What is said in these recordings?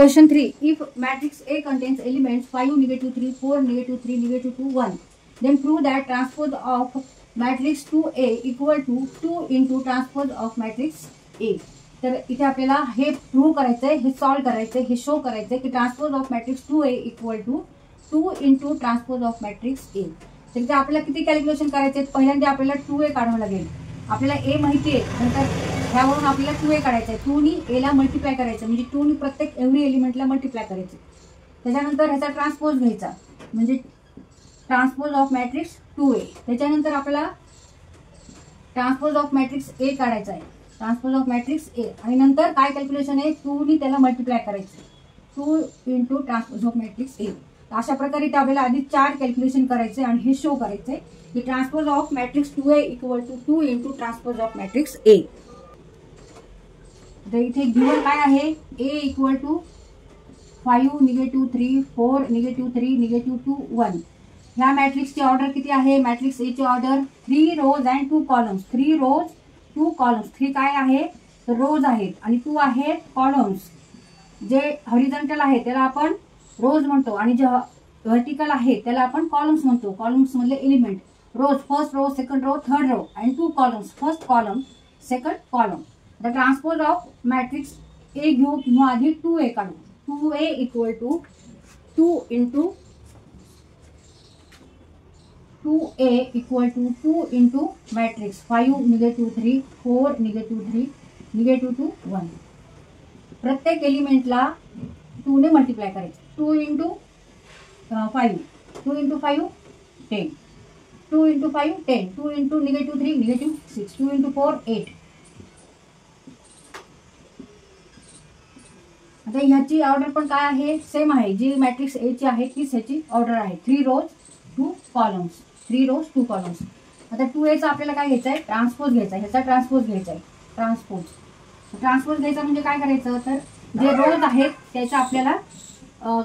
Question 3. If matrix A contains elements 5, negative 3, 4, negative 3, negative 2, 1, then prove that transpose of matrix 2A equal to 2 into transpose of matrix A. तर इथे आपल्याला हे prove करायचंय, हे solve करायचंय, हे show करायचंय की transpose of matrix 2A equal to 2 into transpose of matrix A. तर इथे आपल्याला किती कॅल्क्युलेशन करायचे? पहिल्यांदा आपल्याला 2A काढावं लागेल. आपल्याला ए माहिती आहे, नंतर ह्यावरून आपल्याला 2A काढायचं आहे. 2 नी एला मल्टिप्लाय करायचं, म्हणजे 2 नी प्रत्येक एव्हरी एलिमेंटला मल्टिप्लाय करायचं. त्याच्यानंतर ह्याचा ट्रान्सपोज घ्यायचा, म्हणजे ट्रान्सपोज ऑफ मॅट्रिक्स 2A. त्याच्यानंतर आपल्याला ट्रान्सपोज ऑफ मॅट्रिक्स ए काढायचा आहे, ट्रान्सपोज ऑफ मॅट्रिक्स ए. आणि नंतर काय कॅल्क्युलेशन आहे? 2 नी त्याला मल्टिप्लाय करायचं, 2 इंटू ट्रान्सपोज ऑफ मॅट्रिक्स ए. अशा प्रकारे ते आपल्याला आधी 4 कॅल्क्युलेशन करायचे आणि हे शो करायचंय की transpose of matrix 2A equal to 2 into transpose of matrix A. तर इथे गिवन काय आहे? A equal to 5, negative 3, 4, negative 3, negative 2, 1. ह्या मॅट्रिक्सची ऑर्डर किती आहे? मॅट्रिक्स ए ची order 3 rows and 2 columns. 3 rows 2 columns. 3 काय आहे? तर रोज आहेत आणि 2 आहेत कॉलम्स. जे हॉरिझॉन्टल आहे त्याला आपण रोज म्हणतो आणि जे व्हर्टिकल आहे त्याला आपण कॉलम्स म्हणतो. कॉलम्स मधले element rows, first row, second row, third row and 2 columns, first column, second column. The transpose of matrix A घेऊ किंवा आधी 2A काढू. 2A equal to 2 into 2A equal to 2 into matrix 5, negative 3, 4, negative 3, negative 2, 1. प्रत्येक एलिमेंटला 2 ने multiply करायचं. 2 into 5, 2 into 5 10, 2 into 5 10, 2 into negative 3 negative 6, 2 into 4 8. आता ह्याची ऑर्डर पण काय आहे? सेम आहे. जी मॅट्रिक्स ए ची आहे तीच ह्याची ऑर्डर आहे. 3 रोज 2 कॉलम्स, 3 रोज 2 कॉलम्स. आता 2A चा आपल्याला काय घ्यायचा आहे? ट्रान्सपोज घ्यायचा आहे. ह्याचा ट्रान्सपोज घ्यायचा आहे. ट्रान्सपोज घ्यायचा म्हणजे काय करायचं? तर जे रोज आहेत त्याचं आपल्याला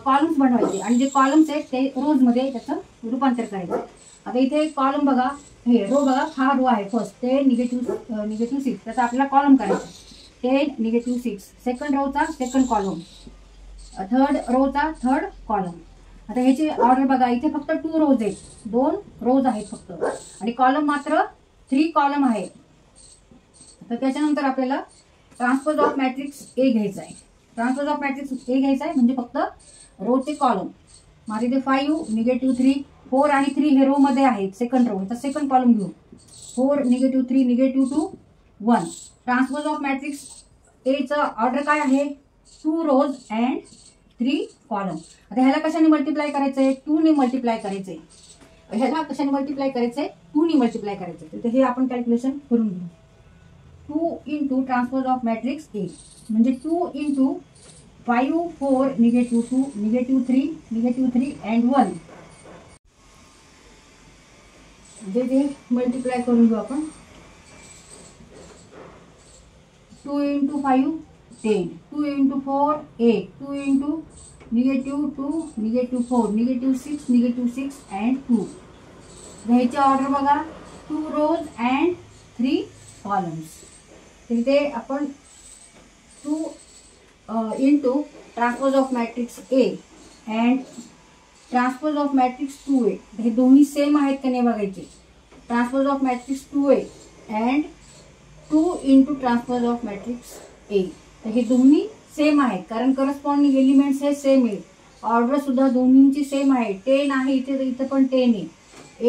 कॉलम्स बनवायचे आणि जे कॉलम्स आहेत ते रोज मध्ये त्याचं रूपांतर करायचं. आता इथे कॉलम बघा, हे रो बघा, हा रो आहे फर्स्ट, ते निगेटिव्ह 6, त्याचा आपल्याला कॉलम करायचा. 10, negative 6, second Rochak second column, third Rochak third column. आता ह्याची ऑर्डर बघा, इथे फक्त 2 रोज आहेत, 2 रोज आहेत फक्त आणि कॉलम मात्र 3 कॉलम आहे. तर त्याच्यानंतर आपल्याला ट्रान्सपोज ऑफ मॅट्रिक्स ए घ्यायचा आहे. ट्रान्सपोज ऑफ मॅट्रिक्स ए घ्यायचा आहे म्हणजे फक्त रोचे कॉलम. माझे इथे 5, निगेटिव्ह 3, 4 आणि 3 हे रो मध्ये आहेत, सेकंड रो. तर सेकंड कॉलम घेऊ. 4, negative 3, negative 2, 1. Transpose of matrix A चं ऑर्डर काय आहे? 2 रोज अँड 3 कॉलम. आता ह्याला कशाने मल्टिप्लाय करायचंय? 2 ने मल्टिप्लाय करायचंय. ह्याला कशाने मल्टिप्लाय करायचंय? 2 ने मल्टिप्लाय करायचंय. तर हे आपण कॅल्क्युलेशन करून घेऊ. 2 इंटू ट्रान्सपोज ऑफ मॅट्रिक्स ए म्हणजे 2 इंटू 5, 4, निगेटिव्ह 2, निगेटिव्ह 3 अँड 1. जे मल्टिप्लाय करून घेऊ आपण. 2 into 5 10, 2 into 4 8, 2 into negative 2, negative 4, negative 6 and 2. ह्याची ऑर्डर बघा, 2 रोज अँड 3 कॉलम्स. तिथे आपण 2 into transpose of matrix A and transpose of matrix 2A. हे दोन्ही सेम आहेत का नाही बघायचे. Transpose of matrix 2A and 2 into transpose of matrix A. तर हे दोन्ही सेम आहेत कारण करस्पॉन्डिंग एलिमेंट्स हे सेम आहेत. ऑर्डर सुद्धा दोन्हींची सेम आहे. 10 आहे इथे पण 10 आहे.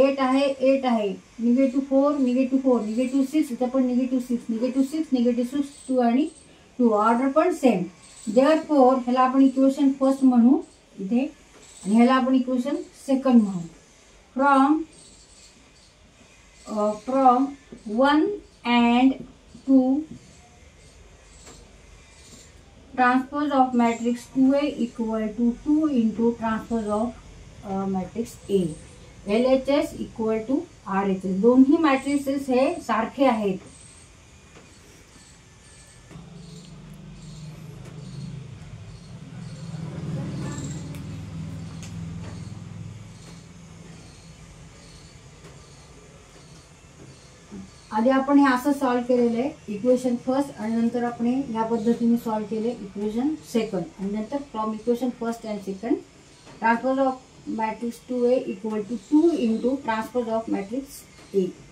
8 आहे 8 आहे. निगेटिव्ह 4, निगेटिव्ह 4, निगेटिव्ह 6, इथे पण निगेटिव्ह 6, निगेटिव्ह 6, निगेटिव्ह 6, 2 आणि 2. ऑर्डर पण सेम. देअरफॉर ह्याला आपण इक्वेशन फर्स्ट म्हणू इथे आणि ह्याला आपण इक्वेशन सेकंड म्हणू. From 1 and 2 transpose of matrix 2A equal to 2 into transpose of matrix A. LHS equal to RHS. दोन्ही मॅट्रिसेस हे सारखे आहेत. आधी आपण हे असं सॉल्व्ह केलेलं आहे इक्वेशन फर्स्ट आणि नंतर आपण ह्या पद्धतीने सॉल्व्ह केले इक्वेशन सेकंड आणि नंतर from equation first and second transpose of matrix 2A equal to 2 into transpose of matrix A.